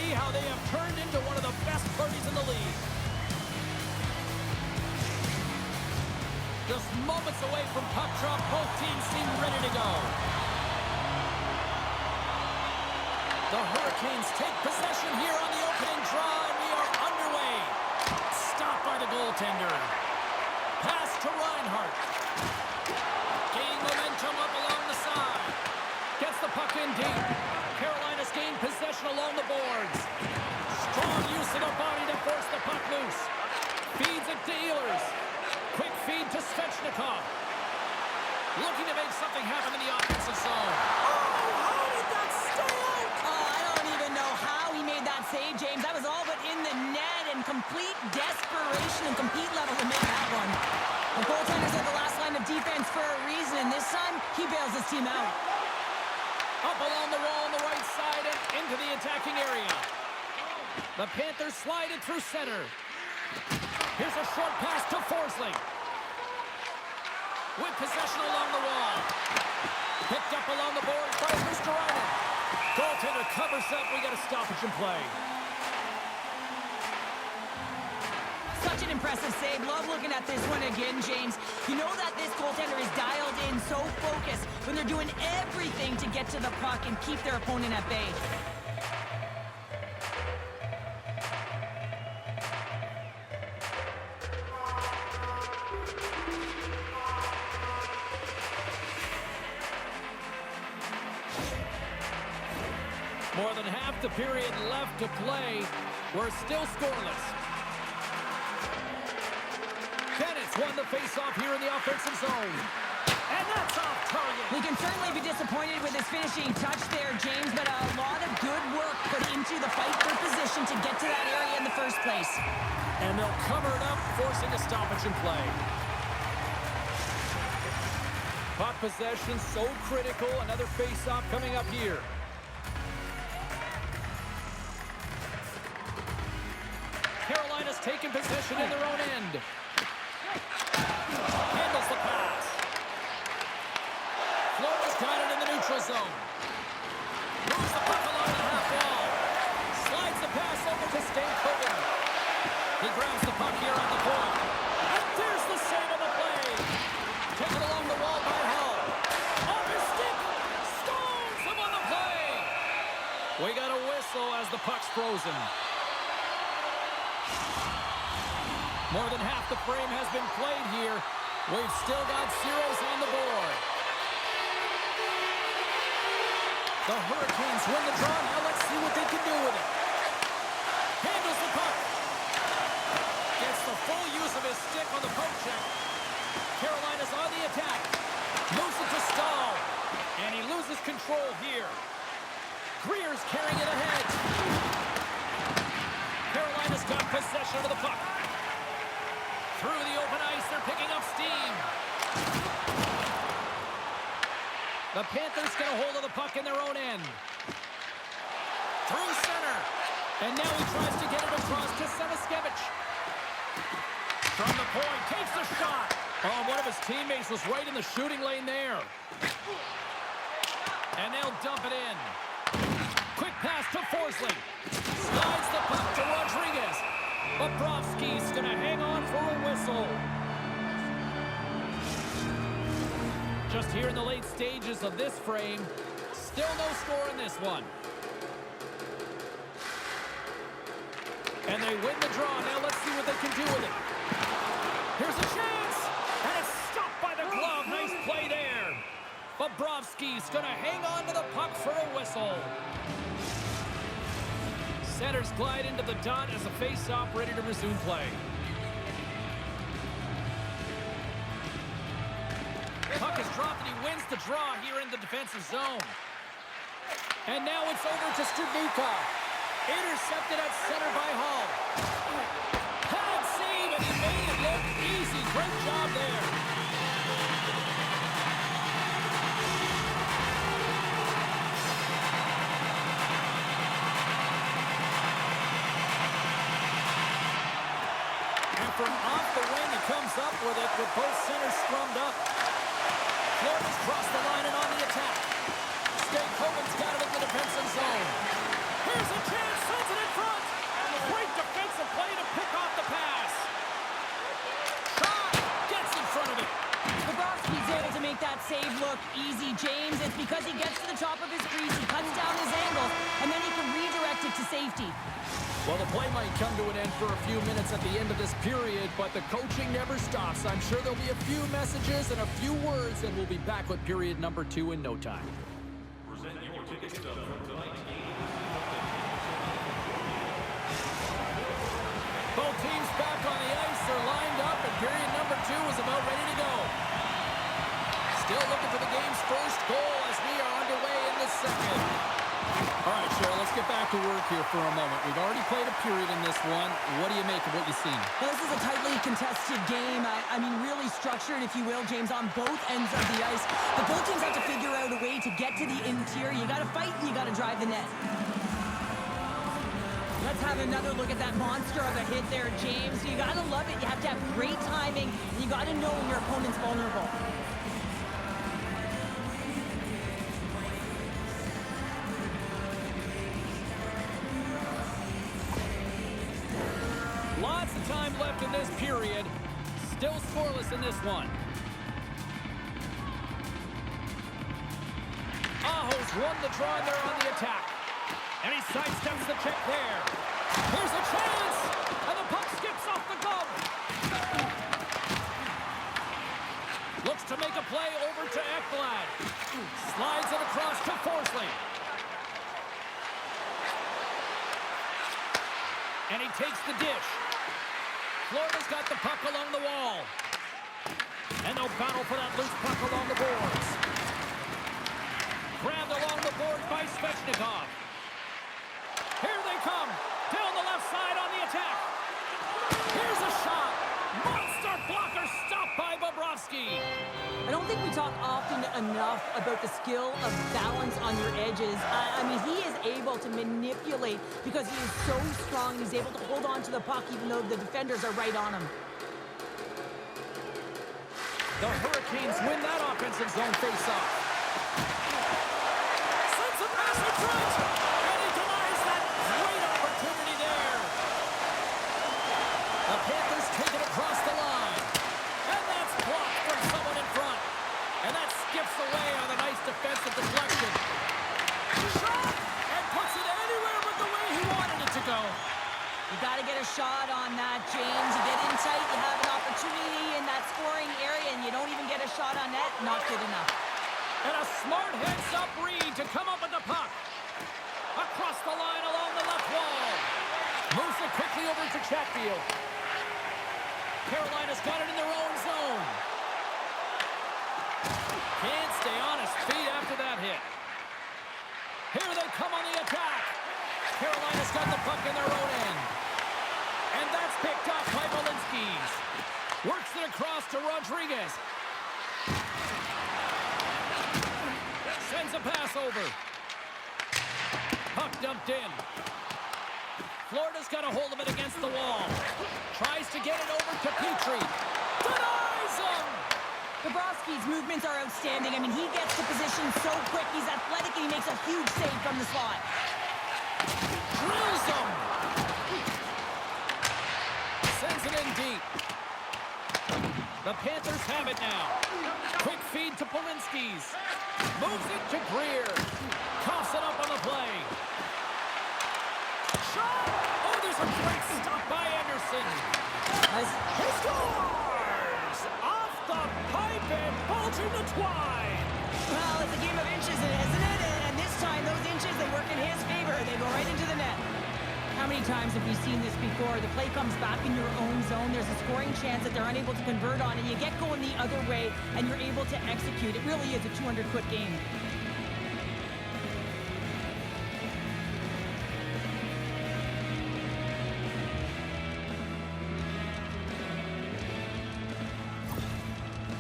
see how they have turned into one of the best parties in the league. Just moments away from puck drop, both teams seem ready to go. The Hurricanes take possession here on the opening draw, and we are underway. Stopped by the goaltender. Pass to Reinhart. Gaining momentum up along the side. Gets the puck in deep. Carolina's gained possession along the boards. Strong use of the body to force the puck loose. Feeds it to Ehlers. Quick feed to Svechnikov. Looking to make something happen in the offensive zone. How did that stay out? I don't even know how he made that save, James. That was all but in the net, and complete desperation and compete level to make that one. The goaltenders are the last line of defense for a reason, and this time, he bails his team out. Up along the wall on the right side and into the attacking area. The Panthers slide it through center. Here's a short pass to Forsling. With possession along the wall. Picked up along the boards by Mr. Ryder. Goaltender covers up. We got a stoppage in play. Such an impressive save. Love looking at this one again, James. You know that this goaltender is dialed in, so focused when they're doing everything to get to the puck and keep their opponent at bay. More than half the period left to play. We're still scoreless. Bennett's won the face-off here in the offensive zone. And that's off target. We can certainly be disappointed with his finishing touch there, James, but a lot of good work put into the fight for position to get to that area in the first place. And they'll cover it up, forcing a stoppage in play. Puck possession so critical. Another face-off coming up here. Carolina's taking possession in their own end. Handles the pass. Florida's got it in the neutral zone. Moves the puck along the half wall. Slides the pass over to Stankoven. He grabs the puck here on the point. And there's the save of the play. Taken along the wall by Hull. Off his stick. Stones him on the play. We got a whistle as the puck's frozen. More than half the frame has been played here. We've still got zeros on the board. The Hurricanes win the draw. Now let's see what they can do with it. Handles the puck. Gets the full use of his stick on the poke check. Carolina's on the attack. Moves it to Stahl. And he loses control here. Greer's carrying it ahead. Carolina's got possession of the puck. Through the open ice, they're picking up steam. The Panthers get a hold of the puck in their own end. Through center. And now he tries to get it across to Seniskevich. From the point, takes the shot. Oh, one of his teammates was right in the shooting lane there. And they'll dump it in. Quick pass to Forsling. Slides the puck to Rodriguez. Bobrovsky's going to hang on for a whistle. Just here in the late stages of this frame. Still no score in this one. And they win the draw. Now let's see what they can do with it. Here's a chance. And it's stopped by the glove. Nice play there. Bobrovsky's going to hang on to the puck for a whistle. Centers glide into the dot as a face-off ready to resume play. Puck is dropped and he wins the draw here in the defensive zone. And now it's over to Studnicka. Intercepted at center by Hall. Pad save and he made it look easy. Great job there. From off the wing, he comes up with it with both centers strummed up. Florida's crossed the line and on the attack. Stankoven's got it in the defensive zone. Here's a chance, sends it save look easy, James. It's because he gets to the top of his crease, he cuts down his angle, and then he can redirect it to safety. Well, the play might come to an end for a few minutes at the end of this period, but the coaching never stops. I'm sure there'll be a few messages and a few words, and we'll be back with period number 2 in no time. Present your ticket stub from tonight's game. Both teams back on the ice. They're lined up, and period number 2 is about ready to go. Still looking for the game's first goal as we are underway in the second. All right, Cheryl, let's get back to work here for a moment. We've already played a period in this one. What do you make of what you've seen? Well, this is a tightly contested game. I mean, really structured, if you will, James, on both ends of the ice. But both teams have to figure out a way to get to the interior. You got to fight and you got to drive the net. Let's have another look at that monster of a hit there, James. You got to love it. You have to have great timing. And you got to know when your opponent's vulnerable. Lots of time left in this period. Still scoreless in this one. Aho's won the draw and they're on the attack. And he sidesteps the check there. Here's a chance! And the puck skips off the glove. Looks to make a play over to Ekblad. Slides it across to Forsling. And he takes the dish. Florida's got the puck along the wall. And they'll battle for that loose puck along the boards. Grabbed along the board by Svechnikov. Here they come. Down the left side on the attack. Here's a shot. Monster blocker stopped by Bobrovsky. I don't think we talk often enough about the skill of balance on your edges. I mean, he is able to manipulate because he is so strong. He's able to hold on to the puck even though the defenders are right on him. The Hurricanes win that offensive zone faceoff. Sends a pass in front. And he denies that great opportunity there. The Panthers take it across the line. And that's blocked from someone in front. And that skips away on a nice defensive deflection. Shot! And puts it anywhere but the way he wanted it to go. You got to get a shot on that, James. You get in tight, you have an opportunity in that scoring area, and you don't even get a shot on net. Not good enough. And a smart heads-up read to come up with the puck. Across the line along the left wall. Moves it quickly over to Chatfield. Carolina's got it in their own zone. Can't stay on his feet after that hit. Here they come on the attack. Carolina's got the puck in their own end. And that's picked up by Walensky's. Works it across to Rodriguez. Sends a pass over. Puck dumped in. Florida's got a hold of it against the wall. Tries to get it over to Petrie. Denies him! Bobrovsky's movements are outstanding. I mean, he gets to position so quick. He's athletic, and he makes a huge save from the slot. Drills him! Sends it in deep. The Panthers have it now. Quick feed to Walensky's. Moves it to Greer. Coughs it up on the play. Shot! Oh, there's a great stop by Anderson. He scores! Off the pipe and bulging the twine. Well, it's a game of inches, isn't it? And this time, those inches, they work in his favor. They go right into the net. How many times have we seen this before? The play comes back in your own zone. There's a scoring chance that they're unable to convert on, and you get going the other way, and you're able to execute. It really is a 200-foot game.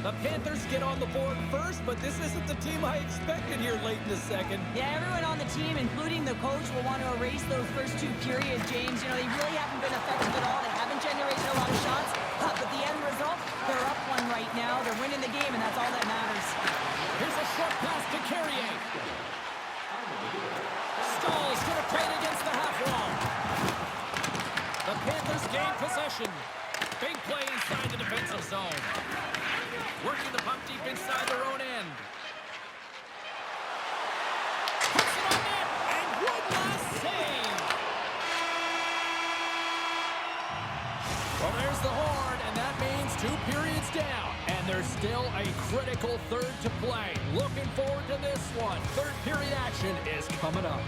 The Panthers get on the board first, but this isn't the team I expected here late in the second. Yeah, everyone on the team, including the coach, will want to erase those first two periods, James. You know, they really haven't been effective at all. They haven't generated a lot of shots, but the end result, they're up one right now. They're winning the game, and that's all that matters. Here's a short pass to Carrier. Stahl's going to play it against the half wall. The Panthers gain possession. Big play inside the defensive zone. Working the puck deep inside their own end. There's still a critical third to play. Looking forward to this one. Third period action is coming up.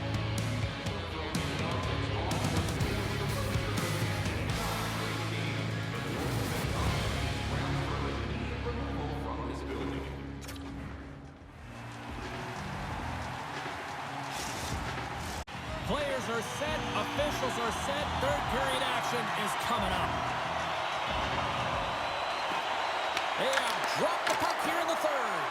Players are set, officials are set, third period action is coming up. They have dropped the puck here in the third.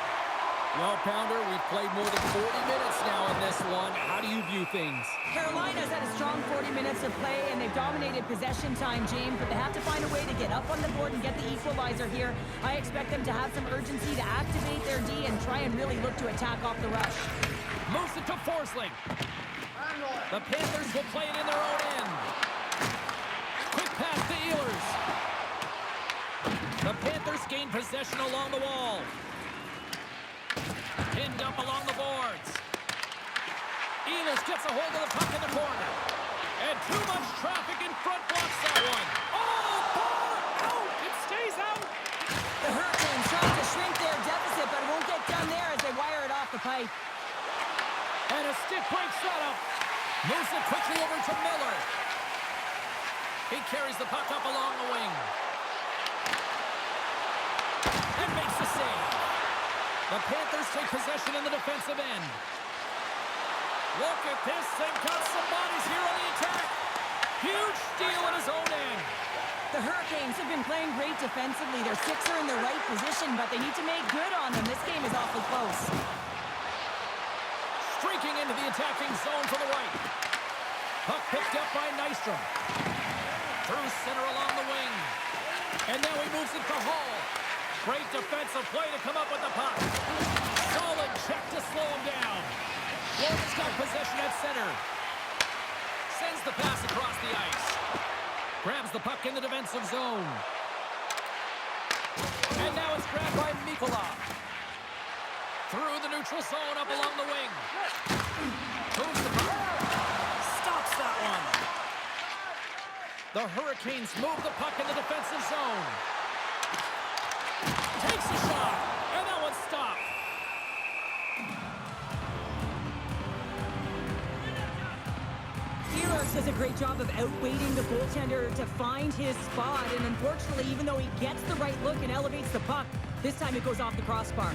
Well, Pounder, we've played more than 40 minutes now in this one. How do you view things? Carolina's had a strong 40 minutes of play, and they've dominated possession time, James, but they have to find a way to get up on the board and get the equalizer here. I expect them to have some urgency to activate their D and try and really look to attack off the rush. Moves it to Forsling. The Panthers will play it in their own end. Quick pass to Ehlers. The Panthers gain possession along the wall. Pinned up along the boards. Ehlers gets a hold of the puck in the corner. And too much traffic in front blocks that one. Oh, bar out! It stays out! The Hurricanes trying to shrink their deficit, but it won't get done there as they wire it off the pipe. And a stick break setup. Moves it quickly over to Miller. He carries the puck up along the wing. And makes the save. The Panthers take possession in the defensive end. Look at this. They've got some bodies here on the attack. Huge steal in his own end. The Hurricanes have been playing great defensively. Their six are in the right position, but they need to make good on them. This game is awfully close. Streaking into the attacking zone for the right. Puck picked up by Nystrom. Through center along the wing. And now he moves it to Hall. Great defensive play to come up with the puck. Solid check to slow him down. Florida's got possession at center. Sends the pass across the ice. Grabs the puck in the defensive zone. And now it's grabbed by Mikula. Through the neutral zone, up along the wing. Moves the puck. Stops that one. The Hurricanes move the puck in the defensive zone. Takes a shot. And that one's stopped. Ehlers does a great job of outweighting the goaltender to find his spot. And unfortunately, even though he gets the right look and elevates the puck, this time it goes off the crossbar.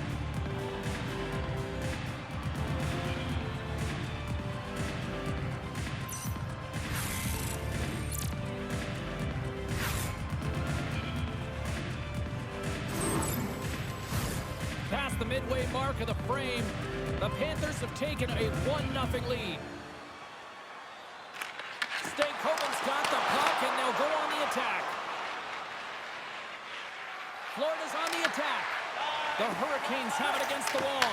Past the midway mark of the frame, the Panthers have taken a 1-0 lead. Stankoven's got the puck, and they'll go on the attack. Florida's on the attack. The Hurricanes have it against the wall.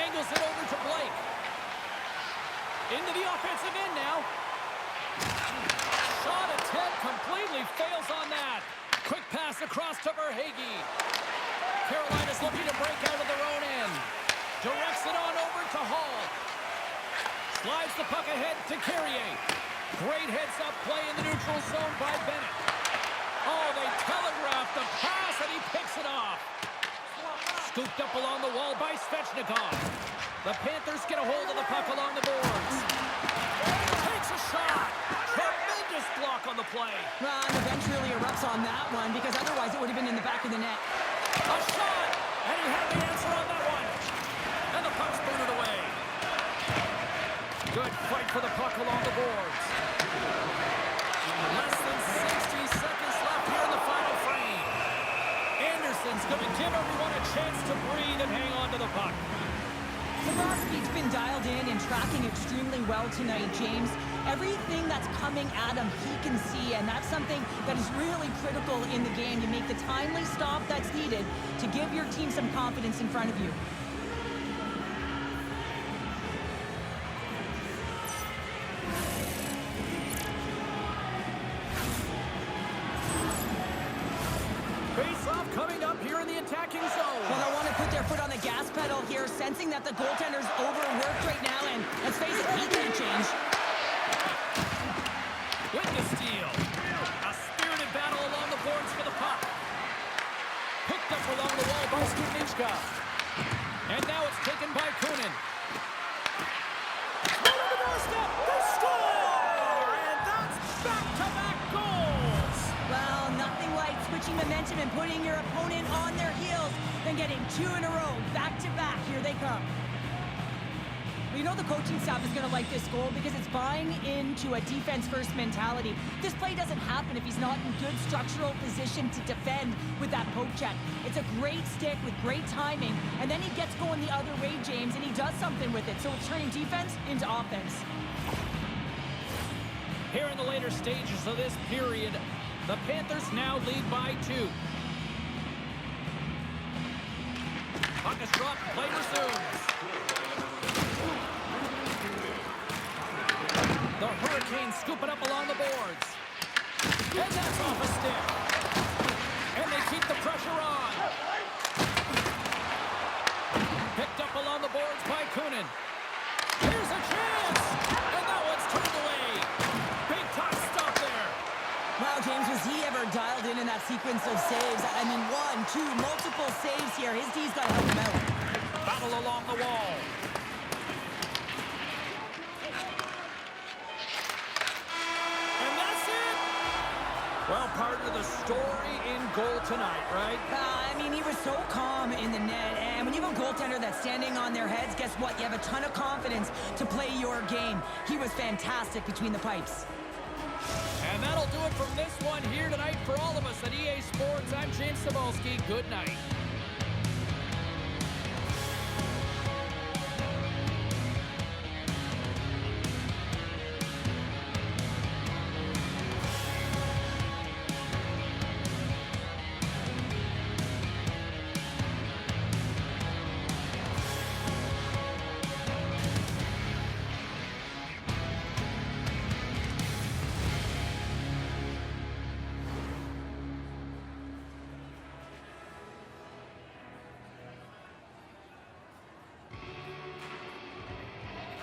Angles it over to Blake. Into the offensive end now. Shot attempt completely fails on that. Quick pass across to Verhaeghe. Carolina's looking to break out of their own end. Directs it on over to Hall. Slides the puck ahead to Carrier. Great heads-up play in the neutral zone by Bennett. Oh, they telegraphed the pass, and he picks it off. Scooped up along the wall by Svechnikov. The Panthers get a hold of the puck along the boards. Takes a shot. Tremendous block on the play. Well, the bench really erupts on that one, because otherwise it would have been in the back of the net. A shot, and he had the answer on that one. And the puck's booted away. Good fight for the puck along the boards. Less than 60 seconds left here in the final frame. Anderson's going to give everyone a chance to breathe and hang on to the puck. Bobrovsky's been dialed in and tracking extremely well tonight, James. Everything that's coming at him, he can see, and that's something that is really critical in the game to make the timely stop that's needed to give your team some confidence in front of you. Face-off coming up here in the attacking zone. Well, I want to put their foot on the gas pedal here, sensing that the goaltender's overworked right now, and let's face it, he can't change. With the steal. A spirited battle along the boards for the puck. Picked up Kuchka. And now it's taken by Kunin. Right on the doorstep. They score! And that's back-to-back goals. Well, nothing like switching momentum and putting your opponent on their heels than getting two in a row, back-to-back. Here they come. Well, you know the coaching staff is going to like this goal because it's buying into a defense-first mentality. This play doesn't happen if he's not in good structural position to defend with that poke check. It's a great stick with great timing, and then he gets going the other way, James, and he does something with it. So it's turning defense into offense. Here in the later stages of this period, the Panthers now lead by 2. Puck is dropped, play resumes. The Hurricanes scoop it up along the boards. And that's off a stick. And they keep the pressure on. Picked up along the boards by Kunin. Here's a chance. And that one's turned away. Big time stop there. Wow, James, was he ever dialed in that sequence of saves? I mean, 1, 2, multiple saves here. His D's got to help him out. Battle along the wall. And that's it. Well, part of the story in goal tonight, right? I mean, he was so calm in the net. And when you have a goaltender that's standing on their heads, guess what? You have a ton of confidence to play your game. He was fantastic between the pipes. And that'll do it from this one here tonight for all of us at EA Sports. I'm James Cebulski. Good night.